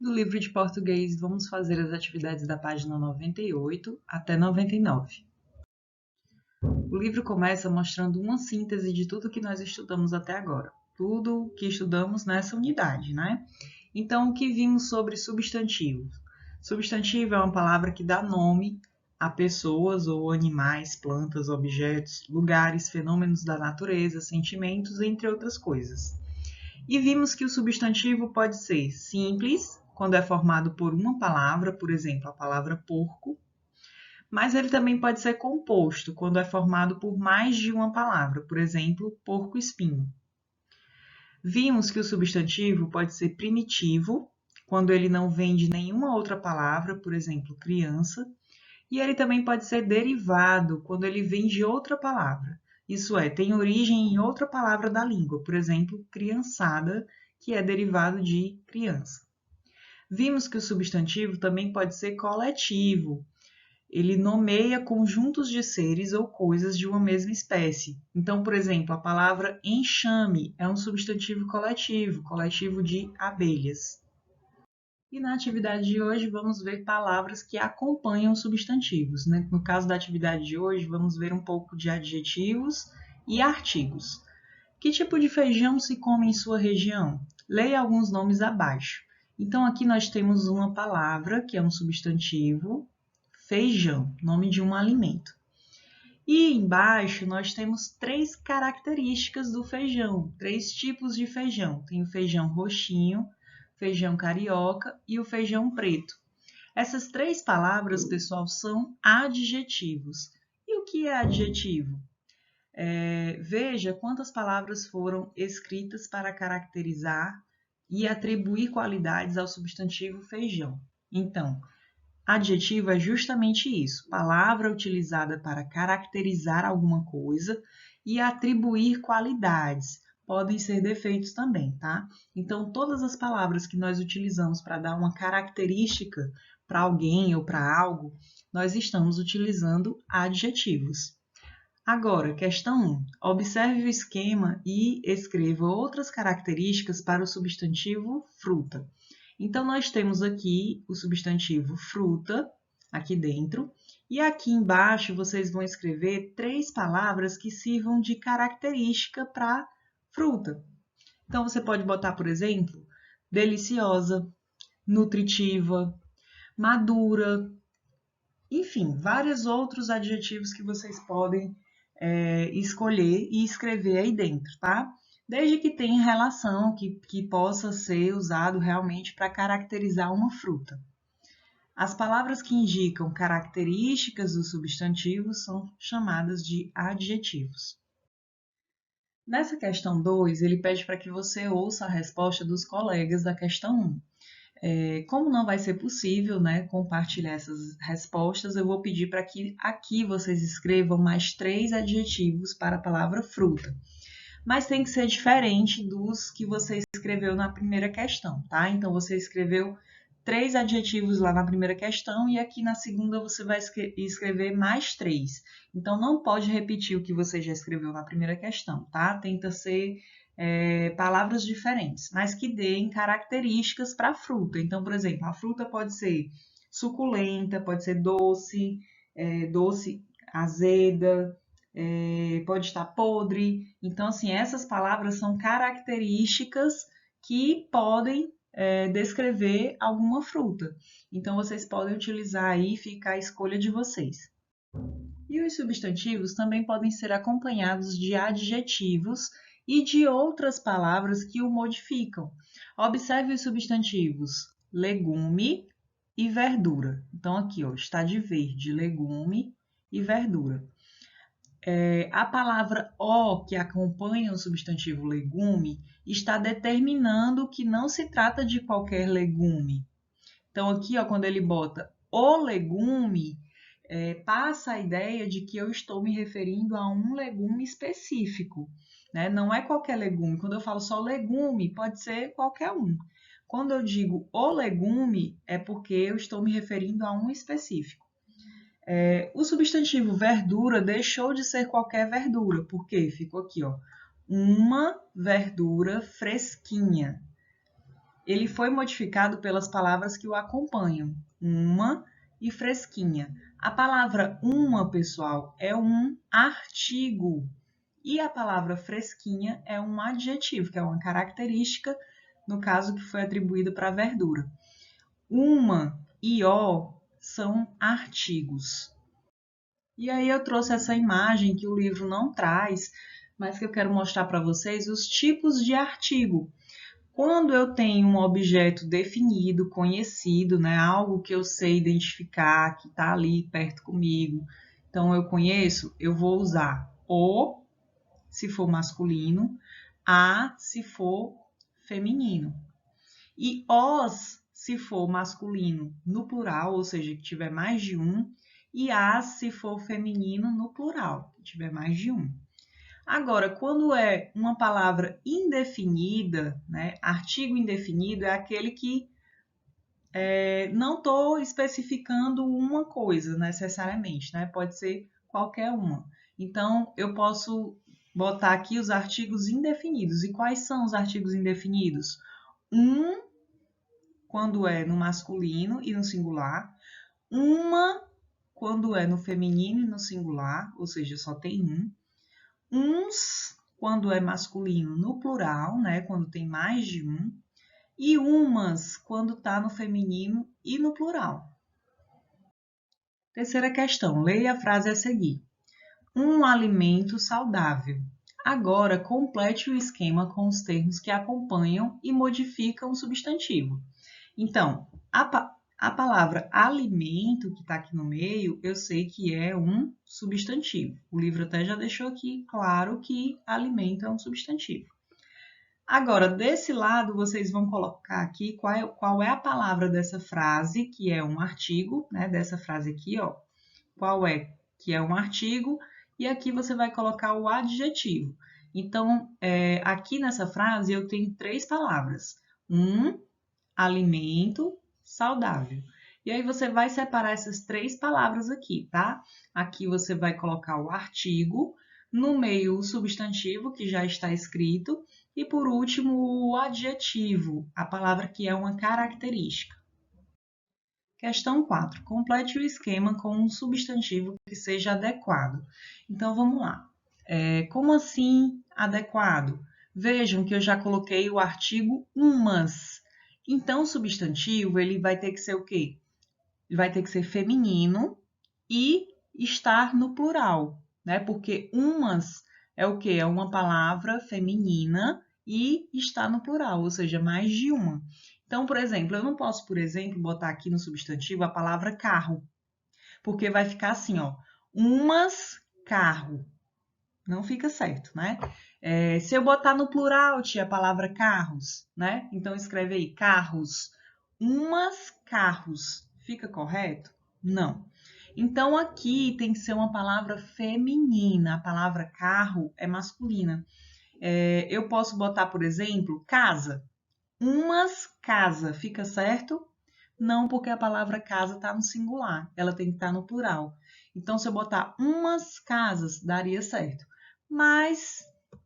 No livro de português, vamos fazer as atividades da página 98 até 99. O livro começa mostrando uma síntese de tudo que nós estudamos até agora. Tudo que estudamos nessa unidade, né? Então, o que vimos sobre substantivo? Substantivo é uma palavra que dá nome a pessoas ou animais, plantas, objetos, lugares, fenômenos da natureza, sentimentos, entre outras coisas. E vimos que o substantivo pode ser simples, quando é formado por uma palavra, por exemplo, a palavra porco, mas ele também pode ser composto, quando é formado por mais de uma palavra, por exemplo, porco-espinho. Vimos que o substantivo pode ser primitivo, quando ele não vem de nenhuma outra palavra, por exemplo, criança, e ele também pode ser derivado, quando ele vem de outra palavra. Isso é, tem origem em outra palavra da língua, por exemplo, criançada, que é derivado de criança. Vimos que o substantivo também pode ser coletivo. Ele nomeia conjuntos de seres ou coisas de uma mesma espécie. Então, por exemplo, a palavra enxame é um substantivo coletivo, coletivo de abelhas. E na atividade de hoje vamos ver palavras que acompanham substantivos, né? No caso da atividade de hoje, vamos ver um pouco de adjetivos e artigos. Que tipo de feijão se come em sua região? Leia alguns nomes abaixo. Então, aqui nós temos uma palavra que é um substantivo, feijão, nome de um alimento. E embaixo nós temos três características do feijão, três tipos de feijão. Tem o feijão roxinho, feijão carioca e o feijão preto. Essas três palavras, pessoal, são adjetivos. E o que é adjetivo? Veja quantas palavras foram escritas para caracterizar e atribuir qualidades ao substantivo feijão. Então, adjetivo é justamente isso, palavra utilizada para caracterizar alguma coisa e atribuir qualidades. Podem ser defeitos também, tá? Então, todas as palavras que nós utilizamos para dar uma característica para alguém ou para algo, nós estamos utilizando adjetivos. Agora, questão 1. Observe o esquema e escreva outras características para o substantivo fruta. Então, nós temos aqui o substantivo fruta, aqui dentro, e aqui embaixo vocês vão escrever três palavras que sirvam de característica para fruta. Então, você pode botar, por exemplo, deliciosa, nutritiva, madura, enfim, vários outros adjetivos que vocês podem escolher e escrever aí dentro, tá? Desde que tenha relação, que possa ser usado realmente para caracterizar uma fruta. As palavras que indicam características dos substantivos são chamadas de adjetivos. Nessa questão 2, ele pede para que você ouça a resposta dos colegas da questão 1. Como não vai ser possível, né, compartilhar essas respostas, eu vou pedir para que aqui vocês escrevam mais 3 adjetivos para a palavra fruta. Mas tem que ser diferente dos que você escreveu na primeira questão, tá? Então, você escreveu 3 adjetivos lá na primeira questão e aqui na segunda você vai escrever mais 3. Então, não pode repetir o que você já escreveu na primeira questão, tá? Tenta ser palavras diferentes, mas que deem características para a fruta. Então, por exemplo, a fruta pode ser suculenta, pode ser doce, doce, azeda, pode estar podre. Então, assim, essas palavras são características que podem descrever alguma fruta. Então, vocês podem utilizar aí, fica a escolha de vocês. E os substantivos também podem ser acompanhados de adjetivos e de outras palavras que o modificam. Observe os substantivos legume e verdura. Então, aqui ó, está de verde, legume e verdura. A palavra o, que acompanha o substantivo legume, está determinando que não se trata de qualquer legume. Então, aqui, ó, quando ele bota o legume, passa a ideia de que eu estou me referindo a um legume específico, né? Não é qualquer legume. Quando eu falo só legume, pode ser qualquer um. Quando eu digo o legume, é porque eu estou me referindo a um específico. O substantivo verdura deixou de ser qualquer verdura, porque ficou aqui, ó, uma verdura fresquinha. ele foi modificado pelas palavras que o acompanham, uma e fresquinha. A palavra uma, pessoal, é um artigo. E a palavra fresquinha é um adjetivo, que é uma característica, no caso, que foi atribuída para a verdura. Uma e ó são artigos. E aí eu trouxe essa imagem que o livro não traz, mas que eu quero mostrar para vocês os tipos de artigo. Quando eu tenho um objeto definido, conhecido, né, algo que eu sei identificar, que está ali perto comigo, então eu conheço, eu vou usar o, se for masculino, a, se for feminino. E os, se for masculino, no plural, ou seja, que tiver mais de um, e as, se for feminino, no plural, que tiver mais de um. Agora, quando é uma palavra indefinida, né, artigo indefinido é aquele que não estou especificando uma coisa necessariamente, né? Pode ser qualquer uma. Então, eu posso botar aqui os artigos indefinidos. E quais são os artigos indefinidos? Um, quando é no masculino e no singular. Uma, quando é no feminino e no singular, ou seja, só tem um. Uns, quando é masculino no plural, né? Quando tem mais de um. E umas, quando está no feminino e no plural. Terceira questão, leia a frase a seguir. Um alimento saudável. Agora, complete o esquema com os termos que acompanham e modificam o substantivo. Então, a palavra alimento, que está aqui no meio, eu sei que é um substantivo. O livro até já deixou aqui claro que alimento é um substantivo. Agora, desse lado, vocês vão colocar aqui qual é a palavra dessa frase, que é um artigo, né? Dessa frase aqui, ó. Qual é que é um artigo, e aqui você vai colocar o adjetivo. Então, aqui nessa frase eu tenho três palavras. Um alimento saudável. E aí você vai separar essas três palavras aqui, tá? Aqui você vai colocar o artigo, no meio o substantivo, que já está escrito, e por último o adjetivo, a palavra que é uma característica. Questão 4. Complete o esquema com um substantivo que seja adequado. Então, vamos lá. Como assim adequado? Vejam que eu já coloquei o artigo umas. Então, o substantivo, ele vai ter que ser o quê? Ele vai ter que ser feminino e estar no plural, né? Porque umas é o quê? É uma palavra feminina e está no plural, ou seja, mais de uma. Então, por exemplo, eu não posso, por exemplo, botar aqui no substantivo a palavra carro, porque vai ficar assim, ó, umas carro. Não fica certo, né? Se eu botar no plural, tia, a palavra carros, né? Então, escreve aí, carros. Umas carros. Fica correto? Não. Então, aqui tem que ser uma palavra feminina. A palavra carro é masculina. Eu posso botar, por exemplo, casa. Umas casa. Fica certo? Não, porque a palavra casa está no singular. Ela tem que estar no plural. Então, se eu botar umas casas, daria certo. Mas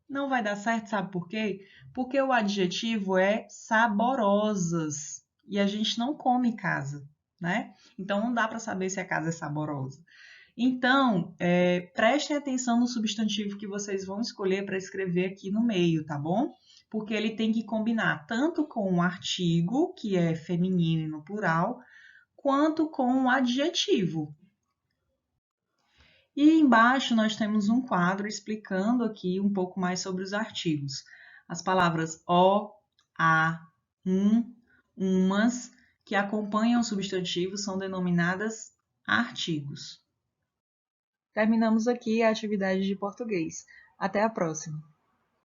não vai dar certo, sabe por quê? Porque o adjetivo é saborosas e a gente não come casa, né? Então não dá para saber se a casa é saborosa. Então, prestem atenção no substantivo que vocês vão escolher para escrever aqui no meio, tá bom? Porque ele tem que combinar tanto com o artigo, que é feminino e no plural, quanto com o adjetivo. E embaixo nós temos um quadro explicando aqui um pouco mais sobre os artigos. As palavras o, a, umas, que acompanham o substantivo, são denominadas artigos. Terminamos aqui a atividade de português. Até a próxima!